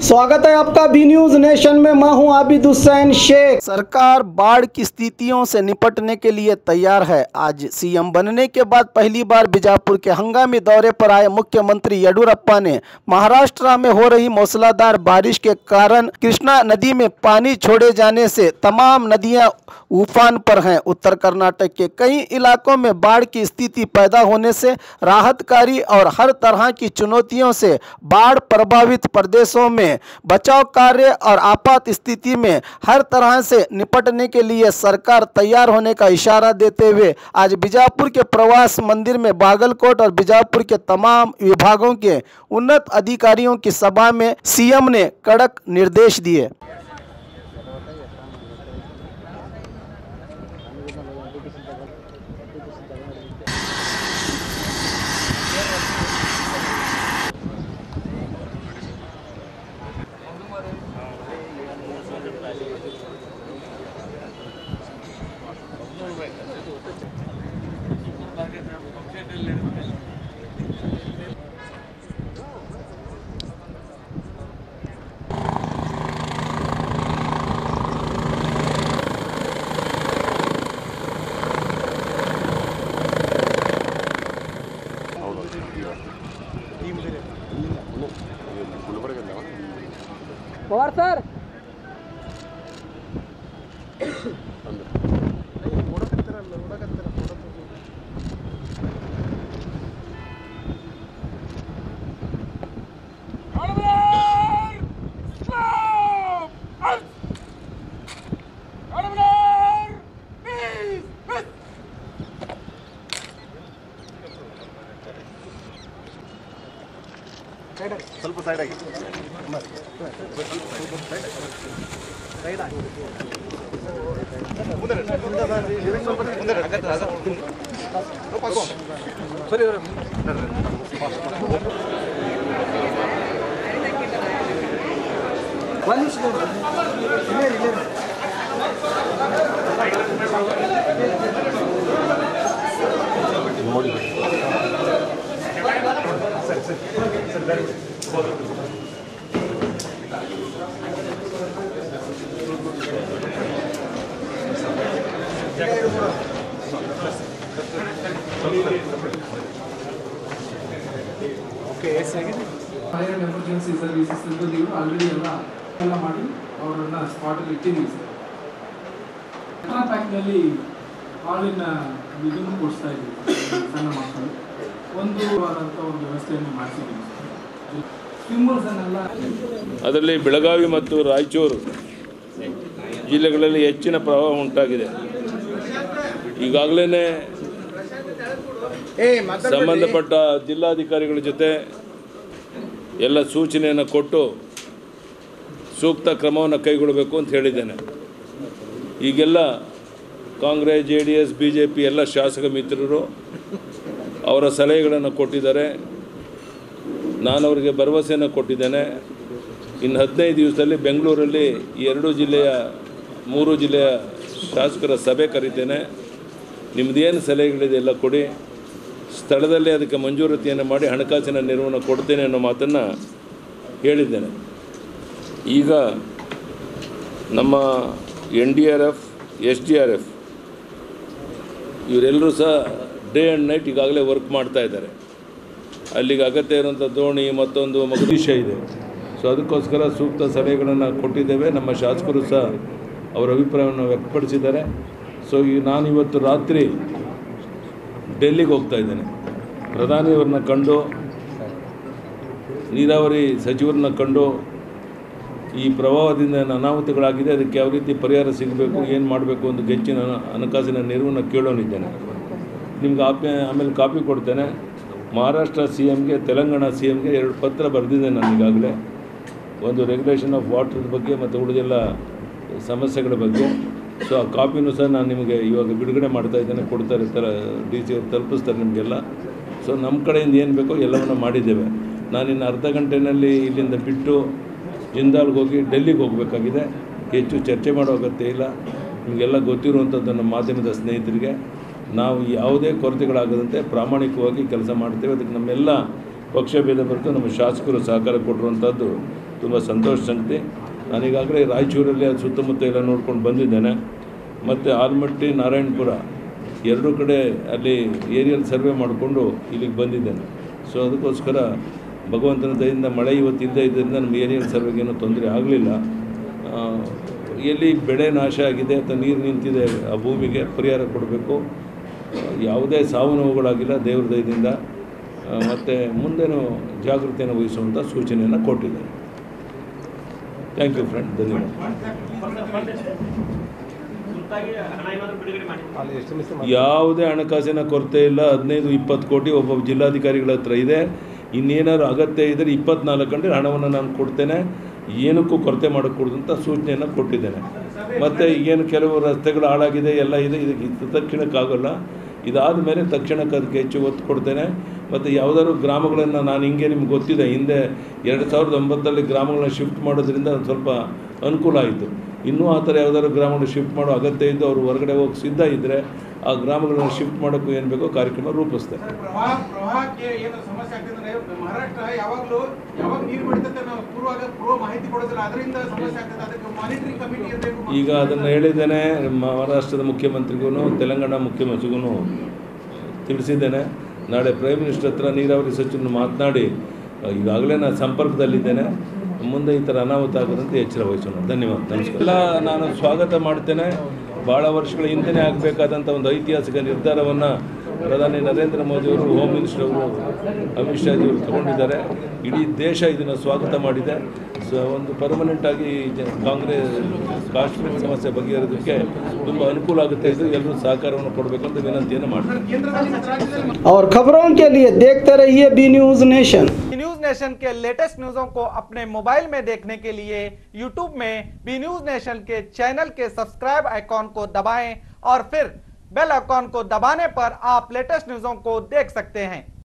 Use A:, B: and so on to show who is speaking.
A: स्वागत है आपका बी न्यूज नेशन में। मैं हूं आबिद हुसैन शेख। सरकार बाढ़ की स्थितियों से निपटने के लिए तैयार है। आज सीएम बनने के बाद पहली बार बीजापुर के हंगामी दौरे पर आए मुख्यमंत्री येडियुरप्पा ने महाराष्ट्र में हो रही मूसलाधार बारिश के कारण कृष्णा नदी में पानी छोड़े जाने से तमाम नदियां उफान पर हैं। उत्तर कर्नाटक के कई इलाकों में बाढ़ की स्थिति पैदा होने से राहत कार्य और हर तरह की चुनौतियों से बाढ़ प्रभावित प्रदेशों में बचाव कार्य और आपात स्थिति में हर तरह से निपटने के लिए सरकार तैयार होने का इशारा देते हुए आज बीजापुर के प्रवास मंदिर में बागलकोट और बीजापुर के तमाम विभागों के उन्नत अधिकारियों की सभा में सीएम ने कड़क निर्देश दिए।
B: पवार सर
C: ಸ್ವಲ್ಪ ಸೈಡ್ ಆಗಿ ಸರಿ ನೋಡಿ
D: ಫೈರ್ ಅಂಡ್ ಎಮರ್ಜೆನ್ಸಿ ಸರ್ವಿಸಸ್ ಸಿಬ್ಬಂದಿಗಳು ಆಲ್ರೆಡಿ ಎಲ್ಲ ಮಾಡಿ ಅವರನ್ನು ಸ್ಪಾಟಲ್ಲಿ ಇಟ್ಟಿದ್ದೀವಿ ಸರ್. ಎಕ್ಸ್ಟ್ರಾ ಪ್ಯಾಕ್ನಲ್ಲಿ ಹಾಲಿನ ಇದನ್ನು ಕೊಡಿಸ್ತಾ ಇದ್ದೀವಿ ಸಣ್ಣ ಮಕ್ಕಳು. ಒಂದು ವಾರಂತ ಒಂದು ವ್ಯವಸ್ಥೆಯನ್ನು ಮಾಡಿಸಿದ್ದೀವಿ ಸರ್. ಸ್ವಿಮ್ಮರ್ಸನ್ನೆಲ್ಲ
E: ಅದರಲ್ಲಿ ಬೆಳಗಾವಿ ಮತ್ತು ರಾಯಚೂರು ಜಿಲ್ಲೆಗಳಲ್ಲಿ ಹೆಚ್ಚಿನ ಪ್ರವಾಹ ಉಂಟಾಗಿದೆ. ಈಗಾಗಲೇ ಸಂಬಂಧಪಟ್ಟ ಜಿಲ್ಲಾಧಿಕಾರಿಗಳ ಜೊತೆ ಎಲ್ಲ ಸೂಚನೆಯನ್ನು ಕೊಟ್ಟು ಸೂಕ್ತ ಕ್ರಮವನ್ನು ಕೈಗೊಳ್ಳಬೇಕು ಅಂತ ಹೇಳಿದ್ದೇನೆ. ಈಗೆಲ್ಲ ಕಾಂಗ್ರೆಸ್, JDS, BJP ಎಲ್ಲ ಶಾಸಕ ಮಿತ್ರರು ಅವರ ಸಲಹೆಗಳನ್ನು ಕೊಟ್ಟಿದ್ದಾರೆ. ನಾನು ಅವರಿಗೆ ಭರವಸೆಯನ್ನು ಕೊಟ್ಟಿದ್ದೇನೆ. ಇನ್ನು 15 ದಿವಸದಲ್ಲಿ ಬೆಂಗಳೂರಲ್ಲಿ 3 ಜಿಲ್ಲೆಯ ಶಾಸಕರ ಸಭೆ ಕರೀತೇನೆ. ನಿಮ್ಮದೇನು ಸಲಹೆಗಳಿದೆ ಎಲ್ಲ ಕೊಡಿ, ಸ್ಥಳದಲ್ಲಿ ಅದಕ್ಕೆ ಮಂಜೂರಾತಿಯನ್ನು ಮಾಡಿ ಹಣಕಾಸಿನ ನೆರವನ್ನು ಕೊಡ್ತೇನೆ ಅನ್ನೋ ಮಾತನ್ನು ಹೇಳಿದ್ದೇನೆ. ಈಗ ನಮ್ಮ NDRF, SDRF ಇವರೆಲ್ಲರೂ ಸಹ ಡೇ ಆ್ಯಂಡ್ ನೈಟ್ ಈಗಾಗಲೇ ವರ್ಕ್ ಮಾಡ್ತಾ ಇದ್ದಾರೆ. ಅಲ್ಲಿಗೆ ಅಗತ್ಯ ಇರುವಂಥ ದೋಣಿ ಮತ್ತೊಂದು ಮಗದೀಶ ಇದೆ. ಸೊ ಅದಕ್ಕೋಸ್ಕರ ಸೂಕ್ತ ಸಲಹೆಗಳನ್ನು ಕೊಟ್ಟಿದ್ದೇವೆ. ನಮ್ಮ ಶಾಸಕರು ಸಹ ಅವರ ಅಭಿಪ್ರಾಯವನ್ನು ವ್ಯಕ್ತಪಡಿಸಿದ್ದಾರೆ. ಸೊ ನಾನು ಇವತ್ತು ರಾತ್ರಿ ಡೆಲ್ಲಿಗೆ ಹೋಗ್ತಾ ಇದ್ದೇನೆ. ಪ್ರಧಾನಿಯವರನ್ನ ಕಂಡು, ನೀರಾವರಿ ಸಚಿವರನ್ನ ಕಂಡು ಈ ಪ್ರವಾಹದಿಂದ ಅನಾಹುತಗಳಾಗಿದೆ, ಅದಕ್ಕೆ ಯಾವ ರೀತಿ ಪರಿಹಾರ ಸಿಗಬೇಕು, ಏನು ಮಾಡಬೇಕು ಅಂತ ಹೆಚ್ಚಿನ ಹಣಕಾಸಿನ ನೆರವನ್ನು ಕೇಳೋನಿದ್ದೇನೆ. ನಿಮ್ಗೆ ಆಮೇಲೆ ಕಾಪಿ ಕೊಡ್ತೇನೆ. ಮಹಾರಾಷ್ಟ್ರ CMಗೆ, ತೆಲಂಗಾಣ CMಗೆ 2 ಪತ್ರ ಬರೆದಿದ್ದೆ ನಾನು ಈಗಾಗಲೇ. ಒಂದು ರೆಗ್ಯುಲೇಷನ್ ಆಫ್ ವಾಟರ್ ಬಗ್ಗೆ ಮತ್ತು ಉಳಿದೆಲ್ಲ ಸಮಸ್ಯೆಗಳ ಬಗ್ಗೆ. ಸೊ ಆ ಕಾಪಿನೂ ಸಹ ನಾನು ನಿಮಗೆ ಇವಾಗ ಬಿಡುಗಡೆ ಮಾಡ್ತಾಯಿದ್ದೇನೆ, ಕೊಡ್ತಾರೆ, DC ಅವ್ರು ತಲುಪಿಸ್ತಾರೆ ನಿಮಗೆಲ್ಲ. ಸೊ ನಮ್ಮ ಕಡೆಯಿಂದ ಏನು ಬೇಕೋ ಎಲ್ಲವನ್ನು ಮಾಡಿದ್ದೇವೆ. ನಾನಿನ್ನು ಅರ್ಧ ಗಂಟೆಯಲ್ಲಿ ಇಲ್ಲಿಂದ ಬಿಟ್ಟು ಜಿಂದಾಲ್ಗೆ ಹೋಗಿ ಡೆಲ್ಲಿಗೆ ಹೋಗಬೇಕಾಗಿದೆ. ಹೆಚ್ಚು ಚರ್ಚೆ ಮಾಡೋ ಅಗತ್ಯ ಇಲ್ಲ. ನಿಮಗೆಲ್ಲ ಗೊತ್ತಿರುವಂಥದ್ದು ನಮ್ಮ ಮಾಧ್ಯಮದ ಸ್ನೇಹಿತರಿಗೆ ನಾವು ಯಾವುದೇ ಕೊರತೆಗಳಾಗದಂತೆ ಪ್ರಾಮಾಣಿಕವಾಗಿ ಕೆಲಸ ಮಾಡ್ತೇವೆ. ಅದಕ್ಕೆ ನಮ್ಮೆಲ್ಲ ಪಕ್ಷಭೇದ ಬರೆದು ನಮ್ಮ ಶಾಸಕರು ಸಹಕಾರ ಕೊಟ್ಟಿರುವಂಥದ್ದು ತುಂಬ ಸಂತೋಷ ಸಂಗತಿ. ನಾನೀಗಾಗಲೇ ರಾಯಚೂರಲ್ಲಿ ಅದು ಸುತ್ತಮುತ್ತ ಎಲ್ಲ ನೋಡ್ಕೊಂಡು ಬಂದಿದ್ದೇನೆ. ಮತ್ತು ಆಲ್ಮಟ್ಟಿ, ನಾರಾಯಣಪುರ ಎರಡೂ ಕಡೆ ಅಲ್ಲಿ ಏರಿಯಲ್ ಸರ್ವೆ ಮಾಡಿಕೊಂಡು ಇಲ್ಲಿಗೆ ಬಂದಿದ್ದೇನೆ. ಸೊ ಅದಕ್ಕೋಸ್ಕರ ಭಗವಂತನ ದಯೆಯಿಂದ ಮಳೆ ಇವತ್ತು ಇಲ್ಲದೇ ಇದ್ದರಿಂದ ನಮ್ಮ ಏರಿಯಲ್ ಸರ್ವೆಗೇನೂ ತೊಂದರೆ ಆಗಲಿಲ್ಲ. ಎಲ್ಲಿ ಬೆಳೆ ನಾಶ ಆಗಿದೆ ಅಥವಾ ನೀರು ನಿಂತಿದೆ ಆ ಭೂಮಿಗೆ ಪರಿಹಾರ ಕೊಡಬೇಕು. ಯಾವುದೇ ಸಾವು ನೋವುಗಳಾಗಿಲ್ಲ ದೇವ್ರ ದಯದಿಂದ. ಮತ್ತು ಮುಂದೇನು ಜಾಗೃತಿಯನ್ನು ವಹಿಸುವಂಥ ಸೂಚನೆಯನ್ನು ಕೊಟ್ಟಿದ್ದಾರೆ. ಥ್ಯಾಂಕ್ ಯು ಫ್ರೆಂಡ್, ಧನ್ಯವಾದ. ಯಾವುದೇ ಹಣಕಾಸಿನ ಕೊರತೆ ಇಲ್ಲ. 15-20 ಕೋಟಿ ಒಬ್ಬ ಜಿಲ್ಲಾಧಿಕಾರಿಗಳ ಹತ್ರ ಇದೆ. ಇನ್ನೇನಾದ್ರು ಅಗತ್ಯ ಇದ್ದರೆ 24 ಗಂಟೆ ಹಣವನ್ನು ನಾನು ಕೊಡ್ತೇನೆ. ಏನಕ್ಕೂ ಕೊರತೆ ಮಾಡೋಕ್ಕೂಡ್ದು ಅಂತ ಸೂಚನೆಯನ್ನು ಕೊಟ್ಟಿದ್ದೇನೆ. ಮತ್ತು ಈಗೇನು ಕೆಲವು ರಸ್ತೆಗಳು ಹಾಳಾಗಿದೆ ಎಲ್ಲ ಇದೆ, ಇದಕ್ಕೆ ತಕ್ಷಣಕ್ಕಾಗಲ್ಲ. ಇದಾದ ಮೇಲೆ ತಕ್ಷಣಕ್ಕೆ ಅದಕ್ಕೆ ಹೆಚ್ಚು ಒತ್ತು ಕೊಡ್ತೇನೆ. ಮತ್ತು ಯಾವುದಾದ್ರು ಗ್ರಾಮಗಳನ್ನು ನಾನು ಹಿಂಗೆ ನಿಮ್ಗೆ ಗೊತ್ತಿದೆ, ಹಿಂದೆ 2009 ಗ್ರಾಮಗಳನ್ನ ಶಿಫ್ಟ್ ಮಾಡೋದ್ರಿಂದ ಸ್ವಲ್ಪ ಅನುಕೂಲ ಆಯಿತು. ಇನ್ನೂ ಆ ಥರ ಯಾವುದಾದ್ರು ಗ್ರಾಮಗಳನ್ನ ಶಿಫ್ಟ್ ಮಾಡೋ ಅಗತ್ಯ ಇದ್ದು ಅವರು ಹೊರಗಡೆ ಹೋಗಿ ಸಿದ್ಧ ಇದ್ದರೆ ಆ ಗ್ರಾಮಗಳನ್ನು ಶಿಫ್ಟ್ ಮಾಡೋಕ್ಕೂ ಏನು ಬೇಕೋ ಕಾರ್ಯಕ್ರಮ ರೂಪಿಸ್ತೇನೆ.
D: ಪ್ರವಾಹಕ್ಕೆ ಏನು ಸಮಸ್ಯೆ ಆಗ್ತಿದೆ ಅಂದರೆ ಮಹಾರಾಷ್ಟ್ರ ಯಾವಾಗಲೂ ಯಾವಾಗ ನೀರು ಬಿಡ್ತದೆ ನಾವು ಪೂರ್ವ ಮಾಹಿತಿ ಕೊಡೋದಿಲ್ಲ, ಅದರಿಂದ ಸಮಸ್ಯೆ ಆಗ್ತದೆ. ಅದಕ್ಕೆ ಮಾನಿಟರಿಂಗ್ ಕಮಿಟಿ ಇರಬೇಕು. ಈಗ
E: ಅದನ್ನು ಹೇಳಿದ್ದೇನೆ. ಮಹಾರಾಷ್ಟ್ರದ ಮುಖ್ಯಮಂತ್ರಿಗೂ ತೆಲಂಗಾಣ ಮುಖ್ಯಮಂತ್ರಿಗೂ ತಿಳಿಸಿದ್ದೇನೆ. ನಾಳೆ ಪ್ರೈಮ್ ಮಿನಿಸ್ಟರ್ ಹತ್ರ ನೀರಾವರಿ ಸಚಿವರು ಮಾತನಾಡಿ ಈಗಾಗಲೇ ನಾನು ಸಂಪರ್ಕದಲ್ಲಿದ್ದೇನೆ. ಮುಂದೆ ಈ ಥರ ಅನಾಹುತ ಆಗದಂತೆ ಎಚ್ಚರ ವಹಿಸೋಣ. ಧನ್ಯವಾದ, ನಮಸ್ಕಾರ. ಎಲ್ಲ ನಾನು ಸ್ವಾಗತ ಮಾಡ್ತೇನೆ. ಭಾಳ ವರ್ಷಗಳ ಹಿಂದೆಯೇ ಆಗಬೇಕಾದಂಥ ಒಂದು ಐತಿಹಾಸಿಕ ನಿರ್ಧಾರವನ್ನು ಪ್ರಧಾನಿ ನರೇಂದ್ರ ಮೋದಿಯವರು, ಹೋಮ್ ಮಿನಿಸ್ಟರ್ ಅವರು, ಅಮಿತ್ ಶಾಜಿಯವರು ತಗೊಂಡಿದ್ದಾರೆ. ಇಡೀ ದೇಶ ಇದನ್ನು ಸ್ವಾಗತ ಮಾಡಿದೆ. ಒಂದು ಪರ್ಮನೆಂಟಾಗಿ ಕಾಂಗ್ರೆಸ್ ಕಾಶ್ಮೀರ ಸಮಸ್ಯೆ ಬಗೆಹರಿಯೋದಕ್ಕೆ ತುಂಬ ಅನುಕೂಲ ಆಗುತ್ತೆ. ಇದು ಎಲ್ಲರೂ ಸಹಕಾರವನ್ನು ಕೊಡಬೇಕು ಅಂತ ವಿನಂತಿಯನ್ನು ಮಾಡ್ತಾರೆ.
A: और खबरों के लिए देखते रहिए B News Nation.
B: News Nation के लेटेस्ट न्यूज़ों को अपने मोबाइल में देखने के लिए यूट्यूब में बी न्यूज नेशन के चैनल के सब्सक्राइब आइकॉन को दबाएं और फिर बेल आइकॉन को दबाने पर आप लेटेस्ट न्यूज़ों को देख सकते हैं।